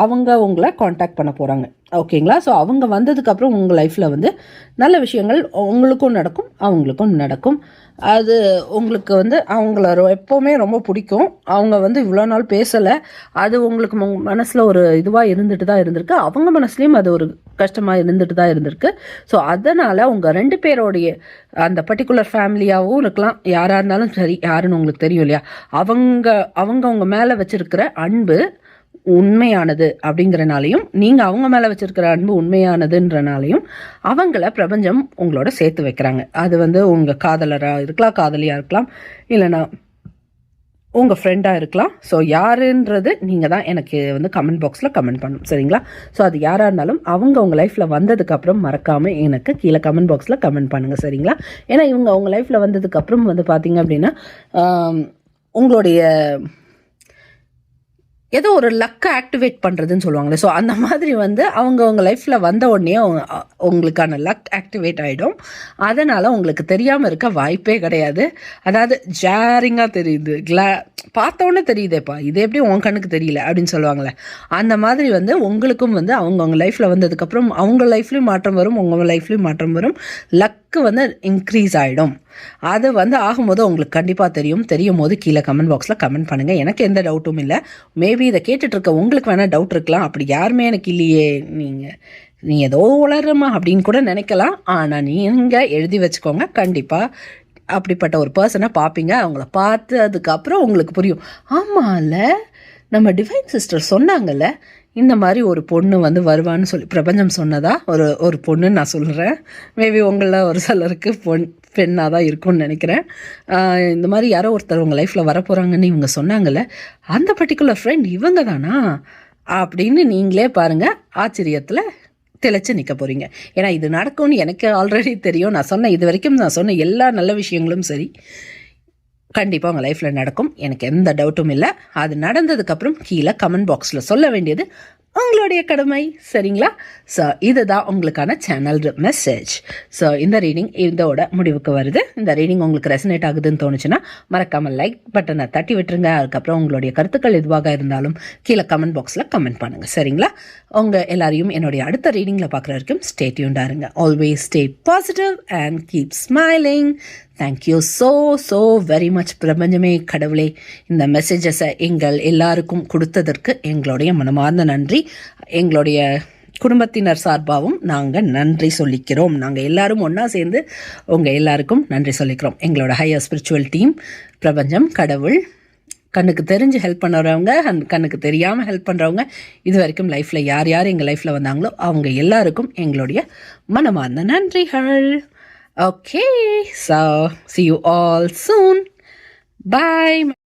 அவங்க உங்களை கான்டாக்ட் பண்ண போகிறாங்க, ஓகேங்களா? ஸோ அவங்க வந்ததுக்கப்புறம் உங்கள் லைஃப்பில் வந்து நல்ல விஷயங்கள் உங்களுக்கும் நடக்கும், அவங்களுக்கும் நடக்கும். அது உங்களுக்கு வந்து அவங்கள எப்போவுமே ரொம்ப பிடிக்கும். அவங்க வந்து இவ்வளோ நாள் பேசலை, அது உங்களுக்கு மனசில் ஒரு இதுவாக இருந்துட்டு தான் இருந்திருக்கு. அவங்க மனசுலேயும் அது ஒரு கஷ்டமாக இருந்துட்டு தான் இருந்திருக்கு. ஸோ அதனால் உங்கள் 2 பேரோடைய அந்த பர்டிகுலர் ஃபேமிலியாகவும் இருக்கலாம், யாராக இருந்தாலும் சரி, யாருன்னு உங்களுக்கு தெரியும் இல்லையா, அவங்க உங்கள் மேலே வச்சுருக்கிற அன்பு உண்மையானது அப்படிங்கிறனாலையும், நீங்கள் அவங்க மேலே வச்சுருக்கிற அன்பு உண்மையானதுன்றனாலையும் அவங்கள பிரபஞ்சம் உங்களோட சேர்த்து வைக்கிறாங்க. அது வந்து உங்கள் காதலராக இருக்கலாம், காதலியாக இருக்கலாம், இல்லைனா உங்கள் ஃப்ரெண்டாக இருக்கலாம். ஸோ யாருன்றது நீங்கள் தான் எனக்கு வந்து கமெண்ட் பாக்ஸில் கமெண்ட் பண்ணணும், சரிங்களா? ஸோ அது யாராக இருந்தாலும் அவங்க உங்கள் லைஃப்பில் வந்ததுக்கப்புறம் மறக்காமல் எனக்கு கீழே கமெண்ட் பாக்ஸில் கமெண்ட் பண்ணுங்கள், சரிங்களா? ஏன்னா இவங்க அவங்க லைஃப்பில் வந்ததுக்கப்புறம் வந்து பார்த்திங்க அப்படின்னா உங்களுடைய ஏதோ ஒரு லக்கை ஆக்டிவேட் பண்ணுறதுன்னு சொல்லுவாங்களே, ஸோ அந்த மாதிரி வந்து அவங்க லைஃப்பில் வந்த உடனே உங்களுக்கான லக் ஆக்டிவேட் ஆகிடும். அதனால் உங்களுக்கு தெரியாமல் இருக்க வாய்ப்பே கிடையாது. அதாவது ஜாரிங்காக தெரியுது, பார்த்தோன்னே தெரியுதேப்பா, இது எப்படி உன் கண்ணுக்கு தெரியல அப்படின்னு சொல்லுவாங்களே, அந்த மாதிரி வந்து உங்களுக்கும் வந்து அவங்க லைஃப்பில் வந்ததுக்கப்புறம் அவங்க லைஃப்லேயும் மாற்றம் வரும், உங்கள் லைஃப்லேயும் மாற்றம் வரும். லக்கு வந்து இன்க்ரீஸ் ஆகிடும். அது வந்து ஆகும்போது உங்களுக்கு கண்டிப்பாக தெரியும் போது கீழே கமெண்ட் பாக்ஸில் கமெண்ட் பண்ணுங்கள். எனக்கு எந்த டவுட்டும் இல்லை. மேபி இதை கேட்டுட்ருக்க உங்களுக்கு வேணால் டவுட் இருக்கலாம், அப்படி யாருமே எனக்கு இல்லையே, நீ ஏதோ உளருமா அப்படின்னு கூட நினைக்கலாம். ஆனால் நீங்கள் எழுதி வச்சுக்கோங்க, கண்டிப்பாக அப்படிப்பட்ட ஒரு பர்சனை பார்ப்பீங்க. அவங்கள பார்த்து அதுக்கப்புறம் உங்களுக்கு புரியும், ஆமாம்ல நம்ம டிவைன் சிஸ்டர் சொன்னாங்கல்ல இந்த மாதிரி ஒரு பொண்ணு வந்து வருவான்னு சொல்லி பிரபஞ்சம் சொன்னதா ஒரு பொண்ணுன்னு நான் சொல்கிறேன். மேபி உங்களில் ஒரு சிலருக்கு பெண்ணாக தான் இருக்கும்னு நினைக்கிறேன். இந்த மாதிரி யாரோ ஒருத்தர் உங்கள் லைஃப்பில் வரப்போகிறாங்கன்னு இவங்க சொன்னாங்கல்ல, அந்த பர்டிகுலர் ஃப்ரெண்ட் இவங்க தானா அப்படின்னு நீங்களே பாருங்கள், ஆச்சரியத்தில் திளைச்சு நிற்க போகிறீங்க. ஏன்னா இது நடக்கும்னு எனக்கு ஆல்ரெடி தெரியும். இது வரைக்கும் நான் சொன்ன எல்லா நல்ல விஷயங்களும் சரி, கண்டிப்பாக உங்கள் லைஃப்பில் நடக்கும், எனக்கு எந்த டவுட்டும் இல்லை. அது நடந்ததுக்கப்புறம் கீழே கமெண்ட் பாக்ஸில் சொல்ல வேண்டியது உங்களுடைய கடமை, சரிங்களா? ஸோ இதுதான் உங்களுக்கான சேனல் மெசேஜ். ஸோ இந்த ரீடிங் இதோட முடிவுக்கு வருது. இந்த ரீடிங் உங்களுக்கு ரெசனேட் ஆகுதுன்னு தோணுச்சுன்னா மறக்காமல் லைக் பட்டனை தட்டி விட்டுருங்க. அதுக்கப்புறம் உங்களுடைய கருத்துக்கள் எதுவாக இருந்தாலும் கீழே கமெண்ட் பாக்ஸில் கமெண்ட் பண்ணுங்கள், சரிங்களா? உங்கள் எல்லாரையும் என்னுடைய அடுத்த ரீடிங்கில் பார்க்குற வரைக்கும் ஸ்டே டியூன்டாக இருங்க. Always stay positive and keep smiling. Thank you so very much. பிரபஞ்சமே, கடவுளே, இந்த மெசேஜஸை எங்கள் எல்லாருக்கும் கொடுத்ததற்கு எங்களுடைய மனமார்ந்த நன்றி. எங்களுடைய குடும்பத்தினர் சார்பாகவும் நாங்கள் நன்றி சொல்லிக்கிறோம். நாங்கள் எல்லாரும் ஒன்றா சேர்ந்து உங்கள் எல்லாருக்கும் நன்றி சொல்லிக்கிறோம். எங்களோட ஹையர் ஸ்பிரிச்சுவல் டீம், பிரபஞ்சம், கடவுள், கண்ணுக்கு தெரிஞ்சு ஹெல்ப் பண்ணுறவங்க, கண்ணுக்கு தெரியாமல் ஹெல்ப் பண்ணுறவங்க, இது வரைக்கும் லைஃப்பில் யார் யார் எங்கள் லைஃப்பில் வந்தாங்களோ அவங்க எல்லாருக்கும் எங்களுடைய மனமார்ந்த நன்றிகள். Okay, so see you all soon. Bye.